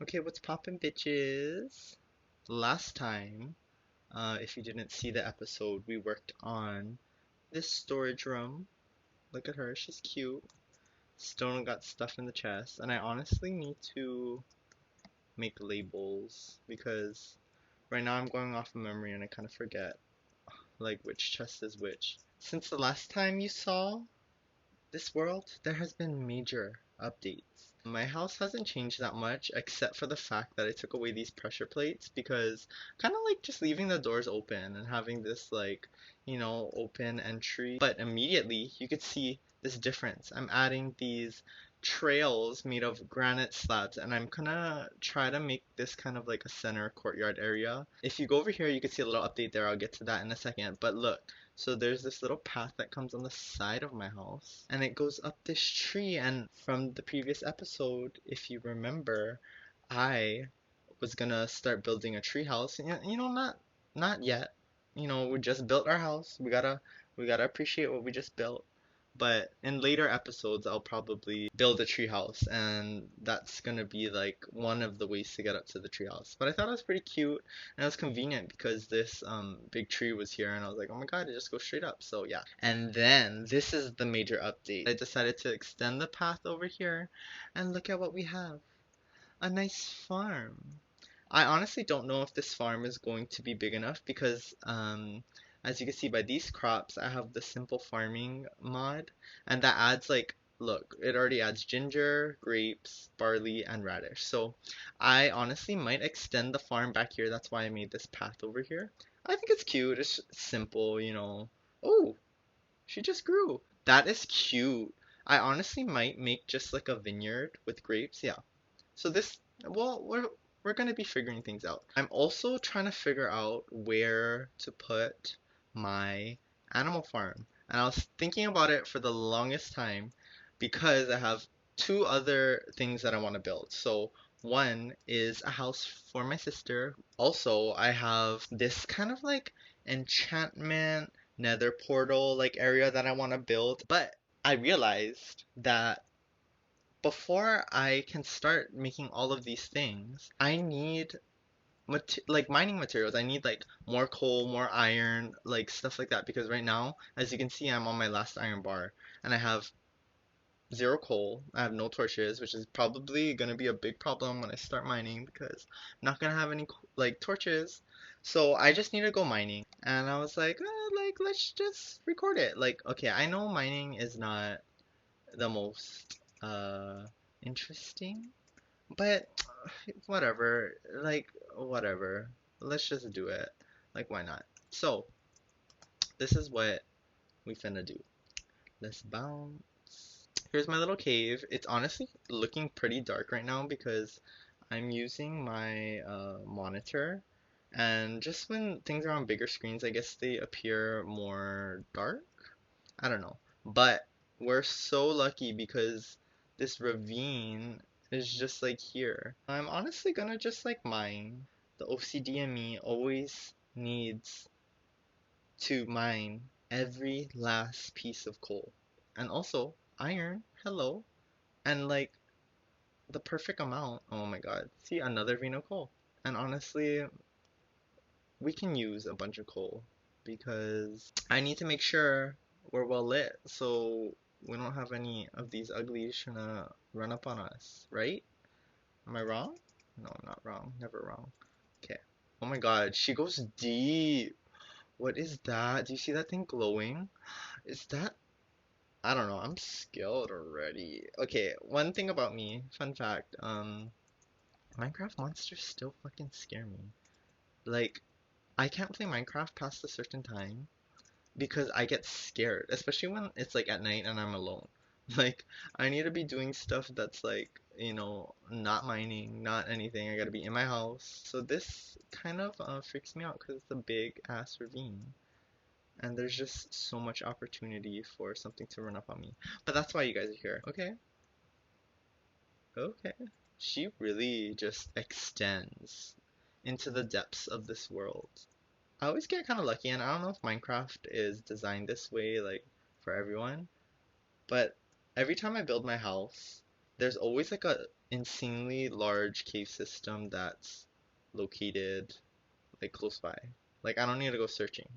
Okay, what's poppin', bitches? Last time, if you didn't see the episode, we worked on this storage room. Look at her, she's cute. Still got stuff in the chest, and I honestly need to make labels because right now I'm going off of memory and I kind of forget like which chest is which. Since the last time you saw this world, there has been major updates. My house hasn't changed that much except for the fact that I took away these pressure plates because kind of like just leaving the doors open and having this like, open entry. But immediately you could see this difference. I'm adding these trails made of granite slabs and I'm gonna try to make this kind of like a center courtyard area. If you go over here, you can see a little update there. I'll get to that in a second. But look, so there's this little path that comes on the side of my house and it goes up this tree. And from the previous episode, if you remember, I was gonna start building a tree house. Not yet. We just built our house. We gotta appreciate what we just built. But in later episodes, I'll probably build a treehouse, and that's gonna be like one of the ways to get up to the treehouse. But I thought it was pretty cute, and it was convenient because this big tree was here, and I was like, oh my god, it just goes straight up. So yeah. And then this is the major update. I decided to extend the path over here, and look at what we have. A nice farm. I honestly don't know if this farm is going to be big enough because as you can see by these crops, I have the simple farming mod and that adds like, look, it already adds ginger, grapes, barley, and radish. So I honestly might extend the farm back here. That's why I made this path over here. I think it's cute. It's simple. Oh, she just grew. That is cute. I honestly might make just like a vineyard with grapes. Yeah. So this, well, we're gonna be figuring things out. I'm also trying to figure out where to put my animal farm. And I was thinking about it for the longest time because I have two other things that I want to build. So one is a house for my sister. Also, I have this kind of like enchantment nether portal like area that I want to build. But I realized that before I can start making all of these things, I need like mining materials. I need like more coal, more iron, like stuff like that. Because right now, as you can see, I'm on my last iron bar and I have zero coal. I have no torches, which is probably gonna be a big problem when I start mining because I'm not gonna have any like torches. So I just need to go mining. And I was like, like let's just record it. Like, okay, I know mining is not the most interesting, but whatever, like whatever. Let's just do it. Like why not? So, this is what we finna do. Let's bounce. Here's my little cave. It's honestly looking pretty dark right now because I'm using my monitor and just when things are on bigger screens, I guess they appear more dark. I don't know. But we're so lucky because this ravine is just like here. I'm honestly gonna just like mine. The OCD in me always needs to mine every last piece of coal. And also iron, hello. And like the perfect amount. Oh my god. See, another vein of coal. And honestly, we can use a bunch of coal because I need to make sure we're well lit so we don't have any of these uglies trying to run up on us, right? Am I wrong? No, I'm not wrong. Never wrong. Okay. Oh my god, she goes deep. What is that? Do you see that thing glowing? Is that... I don't know. I'm skilled already. Okay, one thing about me, fun fact, Minecraft monsters still fucking scare me. Like, I can't play Minecraft past a certain time because I get scared, especially when it's like at night and I'm alone. Like, I need to be doing stuff that's like, not mining, not anything. I gotta be in my house. So this kind of freaks me out because it's a big ass ravine. And there's just so much opportunity for something to run up on me. But that's why you guys are here. Okay, okay. She really just extends into the depths of this world. I always get kind of lucky, and I don't know if Minecraft is designed this way, like, for everyone, but every time I build my house, there's always like insanely large cave system that's located like close by. Like I don't need to go searching.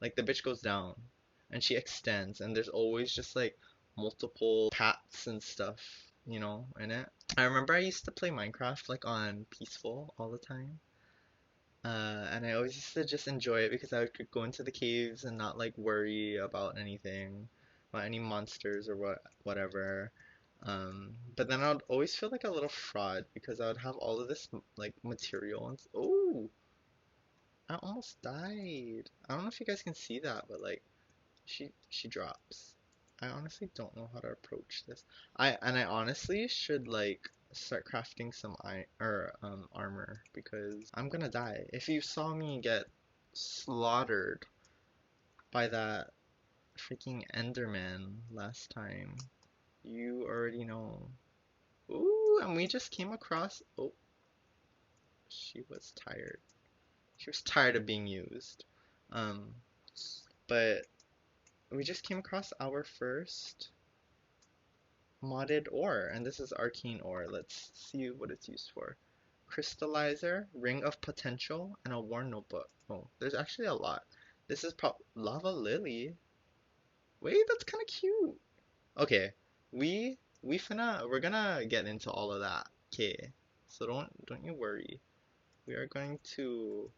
Like the bitch goes down and she extends and there's always just like multiple paths and stuff, in it. I remember I used to play Minecraft like on peaceful all the time. And I always used to just enjoy it because I could go into the caves and not like worry about anything, about any monsters or whatever. But then I would always feel like a little fraud because I would have all of this like material and oh, I almost died. I don't know if you guys can see that, but like she drops. I honestly don't know how to approach this. I honestly should like start crafting some armor because I'm gonna die. If you saw me get slaughtered by that freaking Enderman last time, you already know. Ooh, and we just came across. Oh, she was tired. She was tired of being used. Um, but we just came across our first modded ore, and this is arcane ore. Let's see what it's used for. Crystallizer, ring of potential, and a war notebook. Oh, there's actually a lot. This is lava lily. Wait, that's kind of cute. Okay, we're gonna get into all of that. Okay, so don't you worry. We are going to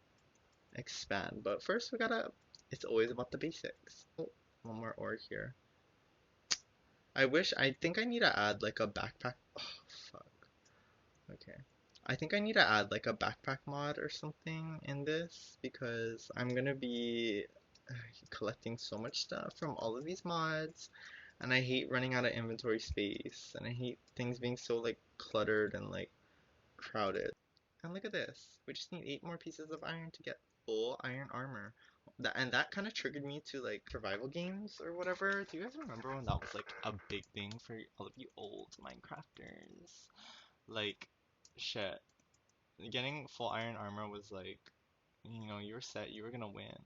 expand, but first we gotta. It's always about the basics. Oh, one more ore here. I think I need to add like a backpack. Oh, fuck. Okay. I think I need to add like a backpack mod or something in this because I'm gonna be collecting so much stuff from all of these mods and I hate running out of inventory space and I hate things being so like cluttered and like crowded. And look at this. We just need 8 more pieces of iron to get full iron armor. And that kind of triggered me to like survival games or whatever. Do you guys remember when that was like a big thing for all of you old Minecrafters? Like, shit. Getting full iron armor was like, you were set, you were gonna win.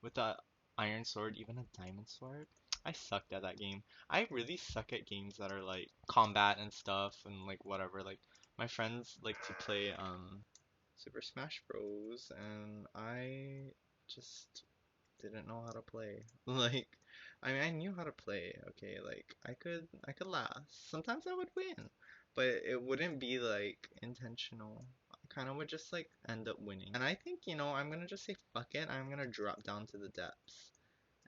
With that iron sword, even a diamond sword. I sucked at that game. I really suck at games that are like combat and stuff and like whatever. Like my friends like to play Super Smash Bros. And I just didn't know how to play. Like, I mean, I knew how to play. Okay, like I could last. Sometimes I would win, but it wouldn't be like intentional. I kind of would just like end up winning. And I think, I'm gonna just say fuck it. I'm gonna drop down to the depths.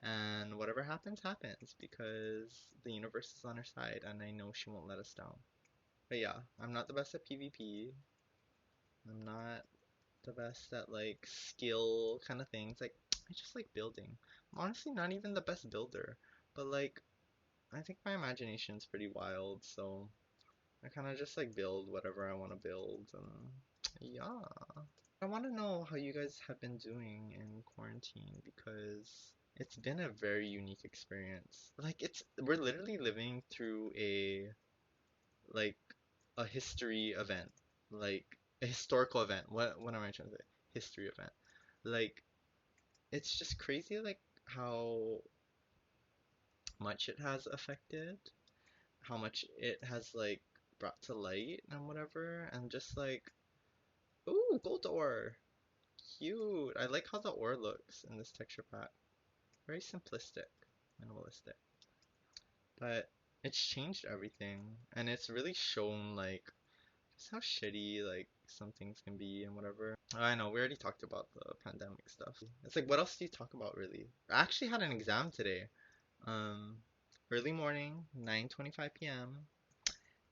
And whatever happens, happens because the universe is on our side and I know she won't let us down. But yeah, I'm not the best at PvP. I'm not the best at like skill kind of things. Like I just like building. I'm honestly not even the best builder, but like I think my imagination's pretty wild, so I kind of just like build whatever I want to build. And yeah, I want to know how you guys have been doing in quarantine because it's been a very unique experience. Like we're literally living through like a history event, like a historical event. What am I trying to say? History event. Like it's just crazy like how much it has affected, how much it has like brought to light and whatever, and just like ooh, gold ore. Cute. I like how the ore looks in this texture pack. Very simplistic, minimalistic. But it's changed everything and it's really shown like just how shitty like some things can be and whatever. I know we already talked about the pandemic stuff. It's like what else do you talk about really? I actually had an exam today. Um, early morning, 9:25 p.m.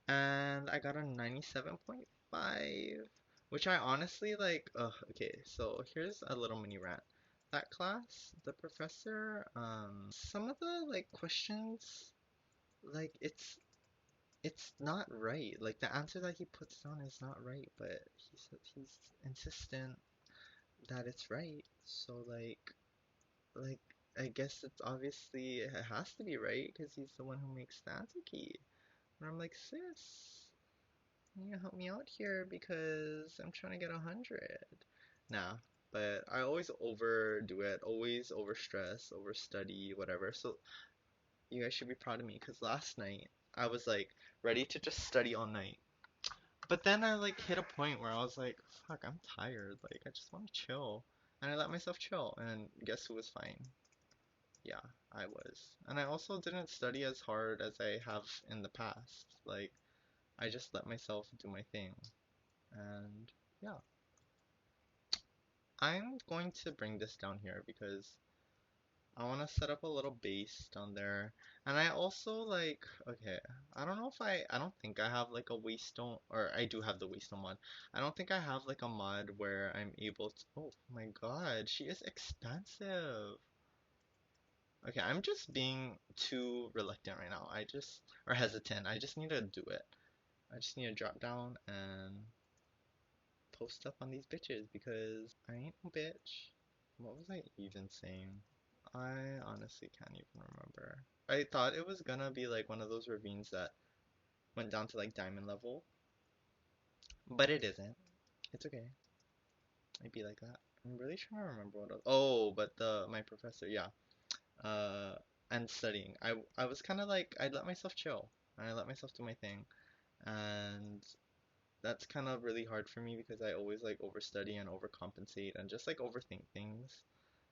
and I got a 97.5, which I honestly like. Okay, so here's a little mini rant. That class, the professor, some of the like questions, like it's not right. Like the answer that he puts down is not right, but he's insistent that it's right. So like I guess it's obviously it has to be right because he's the one who makes the answer key. And I'm like, sis, you need to help me out here because I'm trying to get 100. Nah, but I always overdo it, always overstress, overstudy, whatever. So you guys should be proud of me because last night I was like ready to just study all night. But then I like hit a point where I was like, fuck, I'm tired. Like I just want to chill. And I let myself chill. And guess who was fine? Yeah, I was. And I also didn't study as hard as I have in the past. Like I just let myself do my thing. And yeah, I'm going to bring this down here because I want to set up a little base down there. And I also like, okay, I don't know if I don't think I have like a waystone, or I do have the waystone mod. I don't think I have like a mod where I'm able to, oh my God, she is expensive. Okay, I'm just being too reluctant right now. Or hesitant. I just need to do it. I just need to drop down and post up on these bitches because I ain't no bitch. What was I even saying? I honestly can't even remember. I thought it was gonna be like one of those ravines that went down to like diamond level, but it isn't. It's okay. It'd be like that. I'm really trying to remember what else. Oh, but the my professor, yeah. Uh, and studying. I was kind of like I let myself chill. And I let myself do my thing, and that's kind of really hard for me because I always like overstudy and overcompensate and just like overthink things.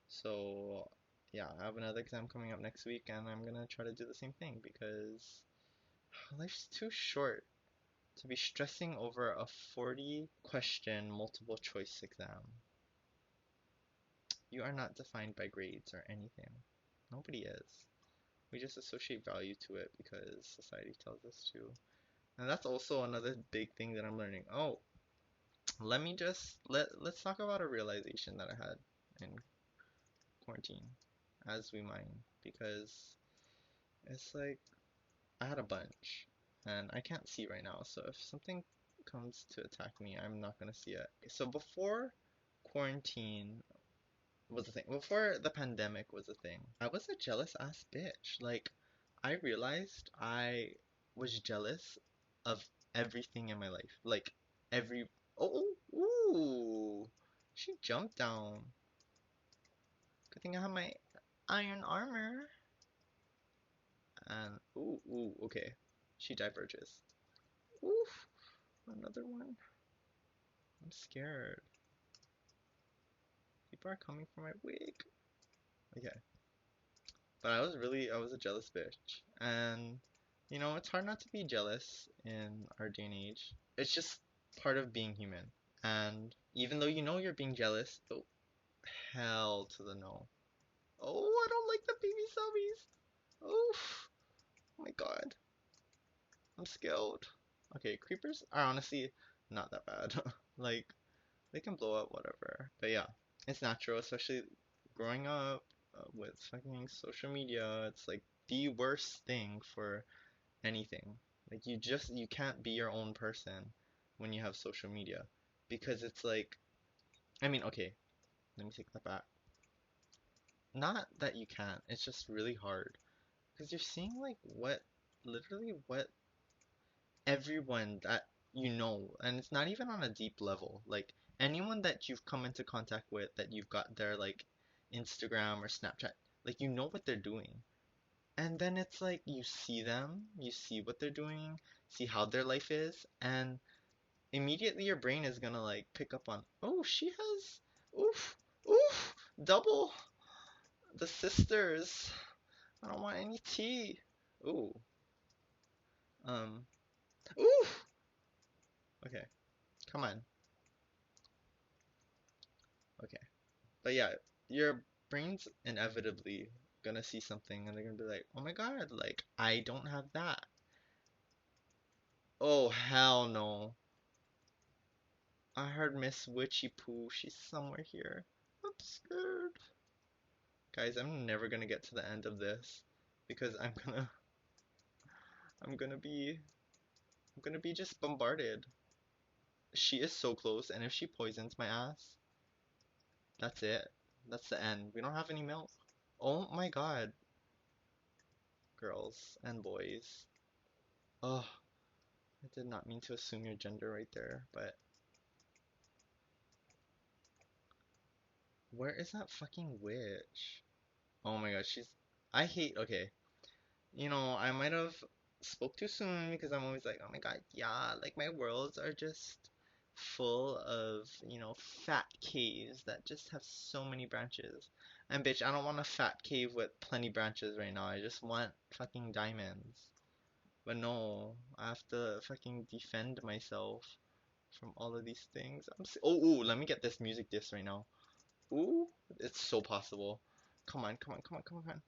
So yeah, I have another exam coming up next week and I'm gonna try to do the same thing because life's too short to be stressing over a 40 question multiple choice exam. You are not defined by grades or anything. Nobody is. We just associate value to it because society tells us to. And that's also another big thing that I'm learning. Oh, let's talk about a realization that I had in quarantine as we mine because it's like I had a bunch and I can't see right now, so if something comes to attack me, I'm not gonna see it. So before quarantine was a thing, before the pandemic was a thing, I was a jealous ass bitch. Like, I realized I was jealous of everything in my life. Like, every. Oh, ooh! She jumped down. Good thing I have my iron armor. And, okay. She diverges. Oof! Another one. I'm scared. People are coming for my wig. Okay. But I was a jealous bitch. And, it's hard not to be jealous in our day and age. It's just part of being human. And even though you know you're being jealous, oh, hell to the no. Oh, I don't like the baby zombies. Oof. Oh my God. I'm scared. Okay, creepers are honestly not that bad. Like, they can blow up, whatever. But yeah, it's natural, especially growing up with fucking social media. It's like the worst thing for anything. Like you can't be your own person when you have social media because it's like, I mean, okay, let me take that back. Not that you can't, it's just really hard because you're seeing like literally what everyone that you know, and it's not even on a deep level. Like anyone that you've come into contact with that you've got their like Instagram or Snapchat, like you know what they're doing. And then it's like you see them, you see what they're doing, see how their life is, and immediately your brain is gonna like pick up on, oh, she has, oof, oof, double the sisters. I don't want any tea. Ooh, um, ooh. Okay, come on. Okay. But yeah, your brain's inevitably gonna see something and they're gonna be like, oh my God, like, I don't have that. Oh, hell no. I heard Miss Witchy Poo. She's somewhere here. I'm scared. Guys, I'm never gonna get to the end of this because I'm gonna be, I'm gonna be just bombarded. She is so close, and if she poisons my ass, that's it. That's the end. We don't have any milk. Oh my God, girls and boys. Oh, I did not mean to assume your gender right there, but where is that fucking witch? Oh my god, I hate, okay. I might have spoke too soon because I'm always like, oh my God, yeah, like my worlds are just full of, fat caves that just have so many branches. And bitch, I don't want a fat cave with plenty branches right now. I just want fucking diamonds. But no, I have to fucking defend myself from all of these things. Oh, ooh, let me get this music disc right now. Ooh, it's so possible. Come on, come on, come on, come on.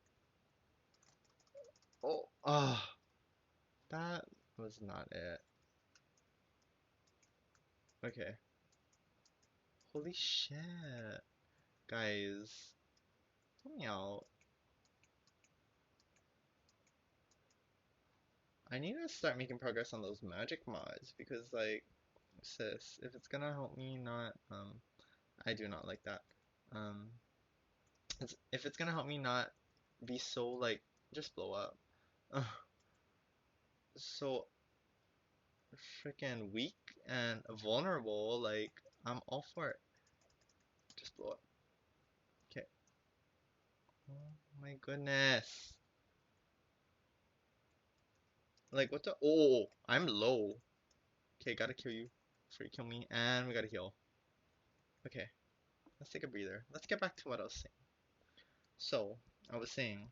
Oh, ah, that was not it. Okay. Holy shit. Guys, help me out. I need to start making progress on those magic mods because, like, sis, if it's gonna help me not, I do not like that. Um, if it's gonna help me not be so, like, just blow up. So freaking weak and vulnerable, like, I'm all for it. Just blow up. Okay. Oh my goodness. Like, what the? Oh, I'm low. Okay, gotta kill you before you kill me, and we gotta heal. Okay, let's take a breather. Let's get back to what I was saying. So, I was saying,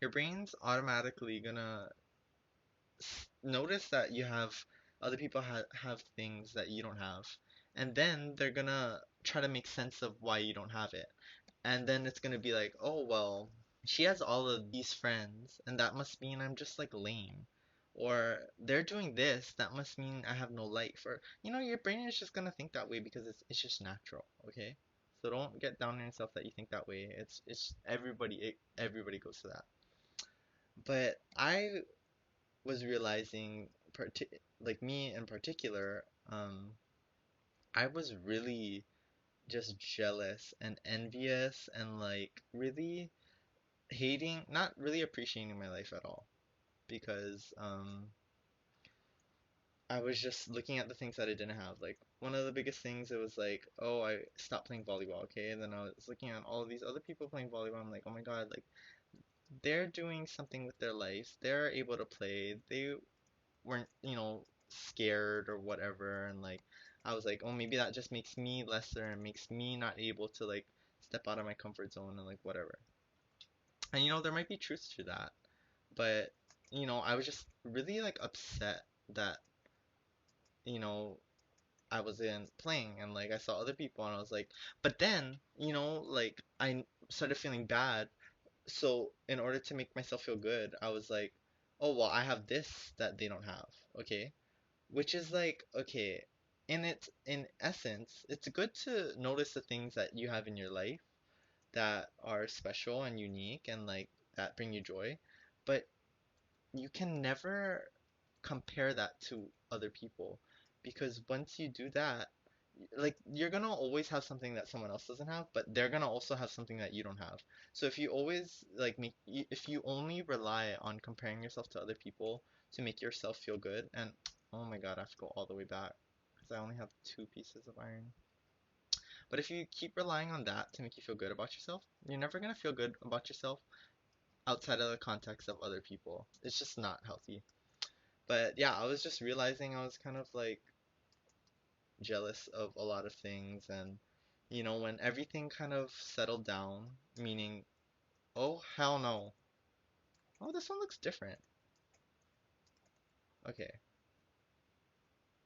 your brain's automatically gonna notice that you have other people have things that you don't have, and then they're gonna try to make sense of why you don't have it. And then it's gonna be like, oh well, she has all of these friends, and that must mean I'm just like lame. Or they're doing this, that must mean I have no life. Or your brain is just gonna think that way because it's just natural, okay? So don't get down on yourself that you think that way. It's everybody goes to that. But I was realizing, like me in particular, I was really just jealous and envious and like really hating, not really appreciating my life at all because I was just looking at the things that I didn't have. Like one of the biggest things, it was like, oh, I stopped playing volleyball, okay? And then I was looking at all of these other people playing volleyball. I'm like, oh my God, like they're doing something with their lives. They're able to play. They weren't, scared or whatever. And like, I was like, oh, maybe that just makes me lesser and makes me not able to like step out of my comfort zone and like whatever. And there might be truth to that, but I was just really like upset that you know I wasn't playing and like I saw other people and I was like, but then like I started feeling bad. So in order to make myself feel good, I was like, oh well, I have this that they don't have, okay? Which is like, okay, in essence, it's good to notice the things that you have in your life that are special and unique and like that bring you joy, but you can never compare that to other people because once you do that, like you're gonna always have something that someone else doesn't have, but they're gonna also have something that you don't have. So if you always like if you only rely on comparing yourself to other people to make yourself feel good, and oh my God, I have to go all the way back because I only have two pieces of iron. But if you keep relying on that to make you feel good about yourself, you're never gonna feel good about yourself outside of the context of other people. It's just not healthy. But yeah, I was just realizing I was kind of like jealous of a lot of things and when everything kind of settled down, meaning, oh hell no. Oh, this one looks different. Okay.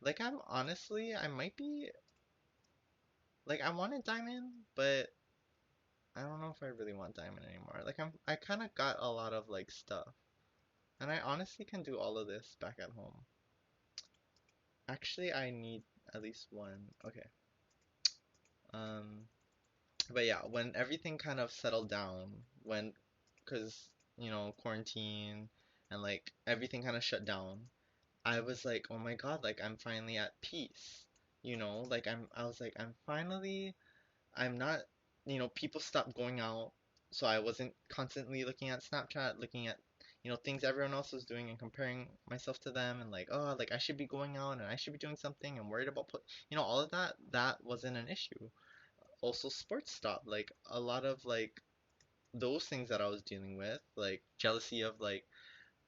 Like I'm honestly, I might be like I wanted diamond, but I don't know if I really want diamond anymore. Like I kind of got a lot of like stuff. And I honestly can do all of this back at home. Actually, I need at least one. Okay. Um, but yeah, when everything kind of settled down, because, quarantine and like everything kind of shut down, I was like, oh my God, like I'm finally at peace. Like I was like, I'm not, people stopped going out, so I wasn't constantly looking at Snapchat, looking at, things everyone else was doing and comparing myself to them and like, oh, like I should be going out and I should be doing something and worried about, all of that wasn't an issue. Also, sports stopped. Like a lot of like those things that I was dealing with, like jealousy of like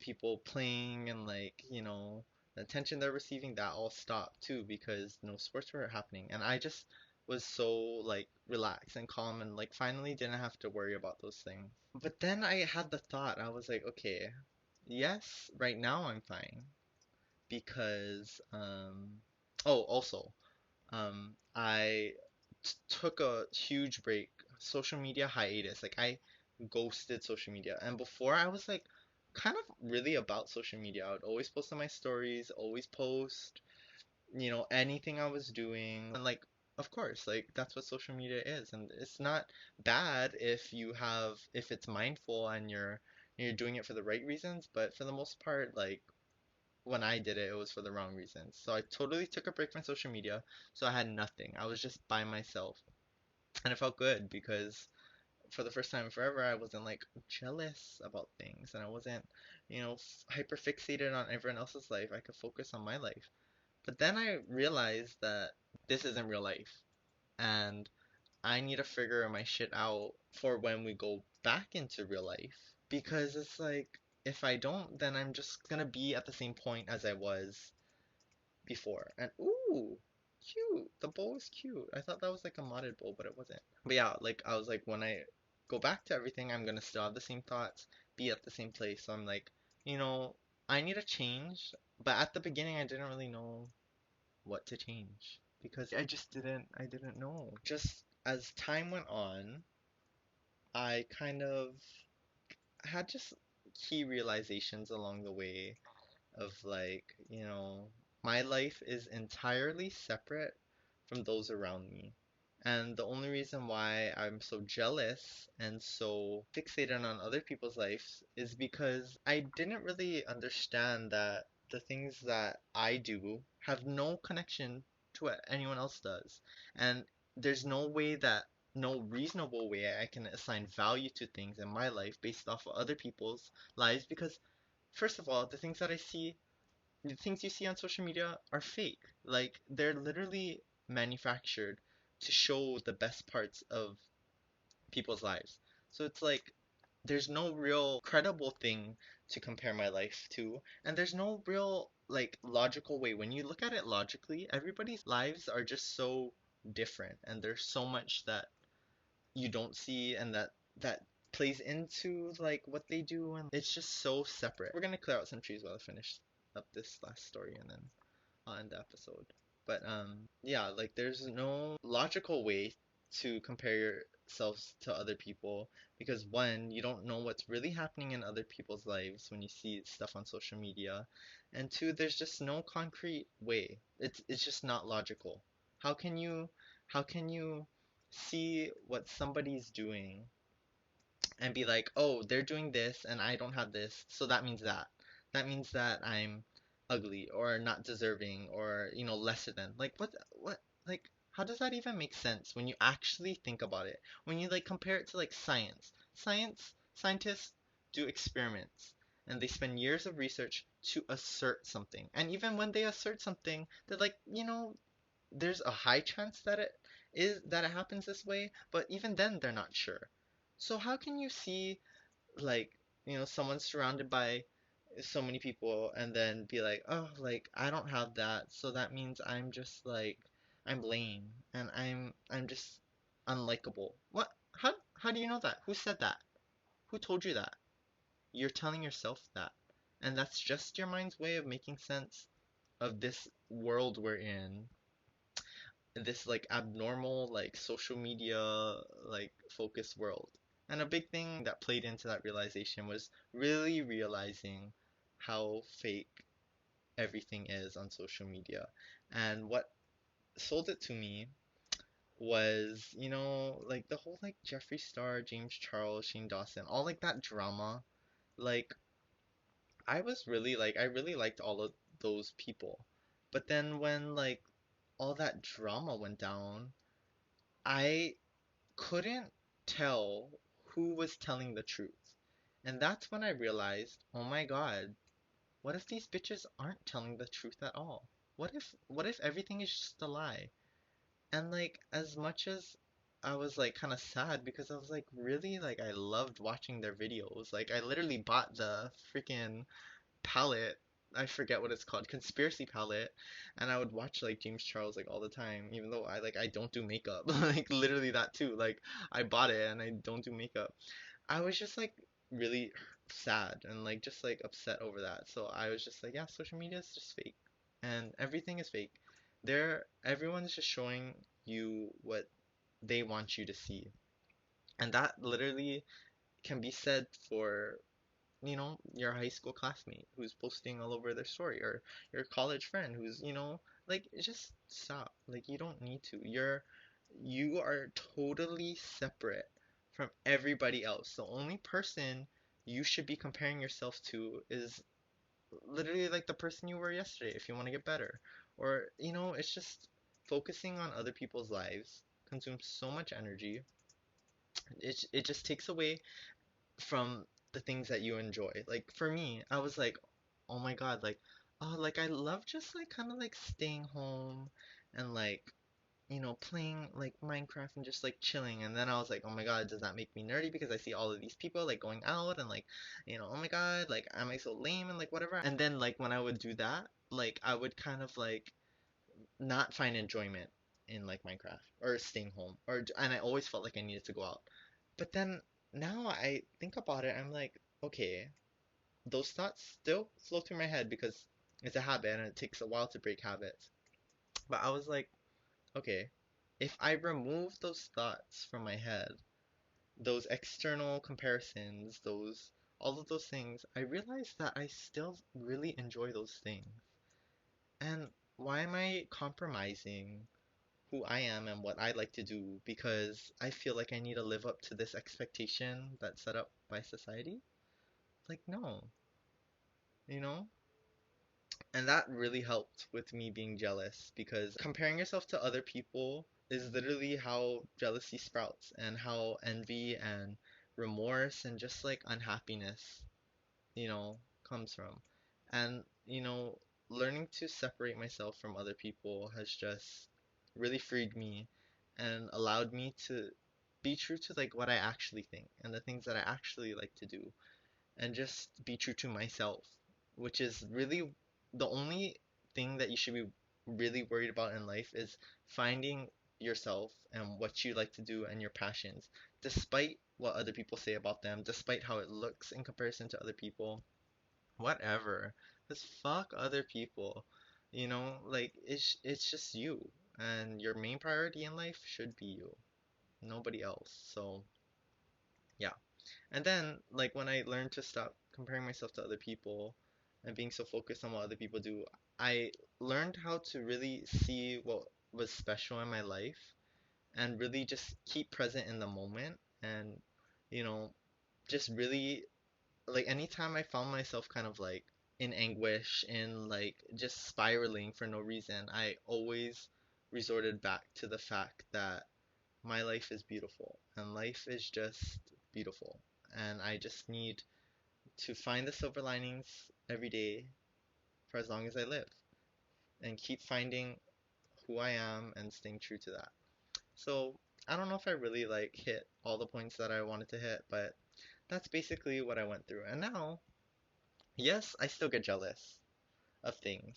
people playing and like, the attention they're receiving, that all stopped too because no sports were happening. And I just was so like relaxed and calm and like finally didn't have to worry about those things. But then I had the thought, I was like, okay, yes, right now I'm fine because oh, also, I took a huge break, social media hiatus. Like I ghosted social media. And before I was like kind of really about social media. I would always post on my stories, always post, anything I was doing. And like of course, like that's what social media is. And it's not bad if it's mindful and you're doing it for the right reasons, but for the most part, like when I did it, it was for the wrong reasons. So I totally took a break from social media. So I had nothing. I was just by myself. And it felt good because for the first time in forever, I wasn't like jealous about things and I wasn't, hyper fixated on everyone else's life. I could focus on my life. But then I realized that this isn't real life and I need to figure my shit out for when we go back into real life. Because it's like, if I don't, then I'm just gonna be at the same point as I was before. And ooh, cute. The bow is cute. I thought that was like a modded bow, but it wasn't. But yeah, like I was like, when I go back to everything, I'm gonna still have the same thoughts, be at the same place. So I'm like, you know, I need a change. But at the beginning, I didn't really know what to change because I didn't know. Just as time went on, I kind of had just key realizations along the way of like, my life is entirely separate from those around me. And the only reason why I'm so jealous and so fixated on other people's lives is because I didn't really understand that the things that I do have no connection to what anyone else does. And there's no reasonable way I can assign value to things in my life based off of other people's lives because, first of all, the things you see on social media are fake. Like they're literally manufactured to show the best parts of people's lives. So it's like there's no real credible thing to compare my life to, and there's no real like logical way. When you look at it logically, everybody's lives are just so different, and there's so much that you don't see and that plays into like what they do, and it's just so separate. We're gonna clear out some trees while I finish up this last story and then I'll end the episode. But yeah, like there's no logical way to compare yourselves to other people because one, you don't know what's really happening in other people's lives when you see stuff on social media, and two, there's just no concrete way. It's just not logical. How can you how can you see what somebody's doing and be like, oh, they're doing this and I don't have this, so that means that. That means that I'm ugly or not deserving or, lesser than. Like like how does that even make sense when you actually think about it? When you like compare it to like science. Scientists do experiments and they spend years of research to assert something. And even when they assert something, they're like, there's a high chance that it happens this way, but even then they're not sure. So how can you see like, someone surrounded by so many people and then be like, "Oh, like I don't have that, so that means I'm just like I'm lame and I'm just unlikable." What? How do you know that? Who said that? Who told you that? You're telling yourself that. And that's just your mind's way of making sense of this world we're in, this like abnormal like social media like focused world. And a big thing that played into that realization was really realizing how fake everything is on social media. And what sold it to me was, like the whole like Jeffree Star, James Charles, Shane Dawson, all like that drama. Like I really liked all of those people. But then when like all that drama went down, I couldn't tell who was telling the truth. And that's when I realized, oh my God, what if these bitches aren't telling the truth at all? What if everything is just a lie? And like as much as I was like kind of sad because I was like really like I loved watching their videos. Like I literally bought the freaking palette. I forget what it's called, conspiracy palette, and I would watch like James Charles like all the time, even though I don't do makeup. Like literally that too. Like I bought it and I don't do makeup. I was just like really sad and like just like upset over that. So I was just like, yeah, social media is just fake. And everything is fake. Everyone's just showing you what they want you to see. And that literally can be said for, your high school classmate who's posting all over their story or your college friend who's, like just stop. Like you don't need to. You are totally separate from everybody else. The only person you should be comparing yourself to is literally like the person you were yesterday if you want to get better. Or, it's just focusing on other people's lives consumes so much energy. It just takes away from the things that you enjoy. Like for me, I was like, oh my God, like, oh, like I love just like kind of like staying home and like, playing like Minecraft and just like chilling. And then I was like, oh my God, does that make me nerdy? Because I see all of these people like going out and like, oh my God, like, am I so lame and like whatever. And then like when I would do that, like I would kind of like not find enjoyment in like Minecraft or staying home and I always felt like I needed to go out. But then now I think about it, I'm like, okay, those thoughts still flow through my head because it's a habit and it takes a while to break habits. But I was like, okay, if I remove those thoughts from my head, those external comparisons, those all of those things, I realized that I still really enjoy those things. And why am I compromising who I am and what I like to do because I feel like I need to live up to this expectation that's set up by society? Like, no, you know? And that really helped with me being jealous because comparing yourself to other people is literally how jealousy sprouts and how envy and remorse and just like unhappiness, comes from. And, learning to separate myself from other people has just really freed me and allowed me to be true to like what I actually think and the things that I actually like to do and just be true to myself, which is really the only thing that you should be really worried about in life is finding yourself and what you like to do and your passions, despite what other people say about them, despite how it looks in comparison to other people, whatever. Just fuck other people. Like it's just you, and your main priority in life should be you, nobody else. So, yeah. And then, like, when I learned to stop comparing myself to other people and being so focused on what other people do, I learned how to really see what was special in my life and really just keep present in the moment and, you know, just really, like, anytime I found myself kind of like in anguish, in like just spiraling for no reason, I always resorted back to the fact that my life is beautiful and life is just beautiful. And I just need to find the silver linings every day for as long as I live and keep finding who I am and staying true to that. So I don't know if I really like hit all the points that I wanted to hit, but that's basically what I went through. And now, yes, I still get jealous of things.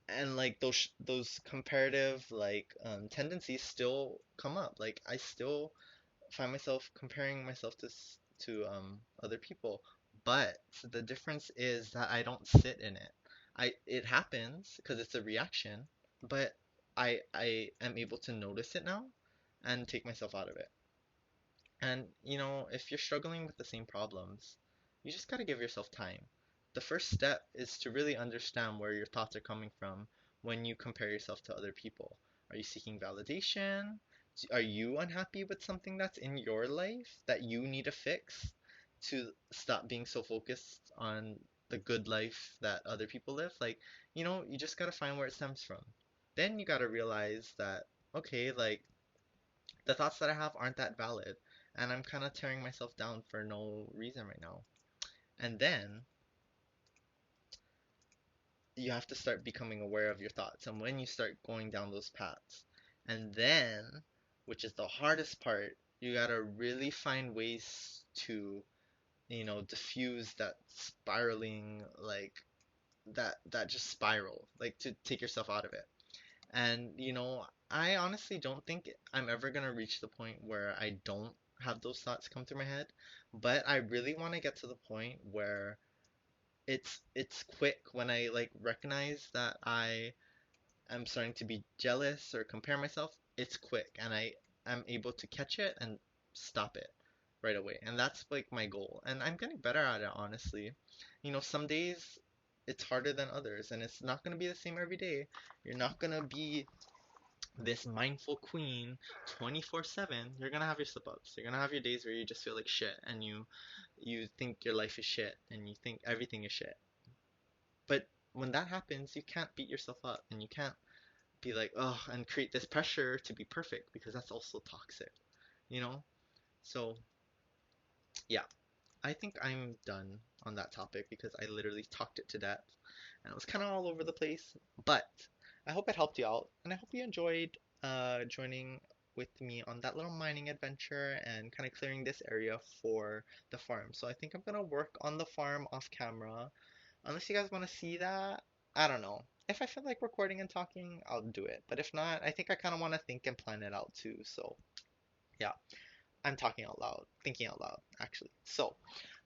And like those comparative like tendencies still come up. Like I still find myself comparing myself to other people. But the difference is that I don't sit in it. It happens because it's a reaction, but I am able to notice it now and take myself out of it. And if you're struggling with the same problems, you just gotta give yourself time. The first step is to really understand where your thoughts are coming from when you compare yourself to other people. Are you seeking validation? Are you unhappy with something that's in your life that you need to fix to stop being so focused on the good life that other people live? Like, you just gotta find where it stems from. Then you gotta realize that, okay, like, the thoughts that I have aren't that valid, and I'm kind of tearing myself down for no reason right now. And then you have to start becoming aware of your thoughts and when you start going down those paths. And then which is the hardest part. You gotta really find ways to, diffuse that spiraling, like that just spiral, like to take yourself out of it. And, I honestly don't think I'm ever gonna reach the point where I don't have those thoughts come through my head, but I really want to get to the point where it's quick when I like recognize that I am starting to be jealous or compare myself. It's quick and I'm able to catch it and stop it right away. And that's like my goal. And I'm getting better at it, honestly. Some days it's harder than others, and it's not going to be the same every day. You're not going to be this mindful queen 24/7. You're going to have your slip ups. You're going to have your days where you just feel like shit and you think your life is shit and you think everything is shit. But when that happens, you can't beat yourself up and you can't be like, oh, and create this pressure to be perfect because that's also toxic, you know? So, yeah, I think I'm done on that topic because I literally talked it to death and it was kind of all over the place. But I hope it helped you out and I hope you enjoyed joining with me on that little mining adventure and kind of clearing this area for the farm. So I think I'm gonna work on the farm off camera. Unless you guys want to see that, I don't know. If I feel like recording and talking, I'll do it. But if not, I think I kind of want to think and plan it out too. So, yeah, I'm talking out loud, thinking out loud, actually. So,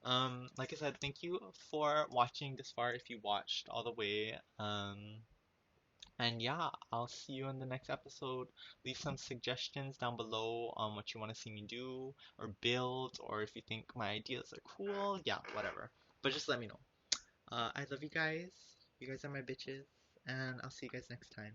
like I said, thank you for watching this far if you watched all the way. And yeah, I'll see you in the next episode. Leave some suggestions down below on what you want to see me do or build, or if you think my ideas are cool. Yeah, whatever. But just let me know. I love you guys. You guys are my bitches. And I'll see you guys next time.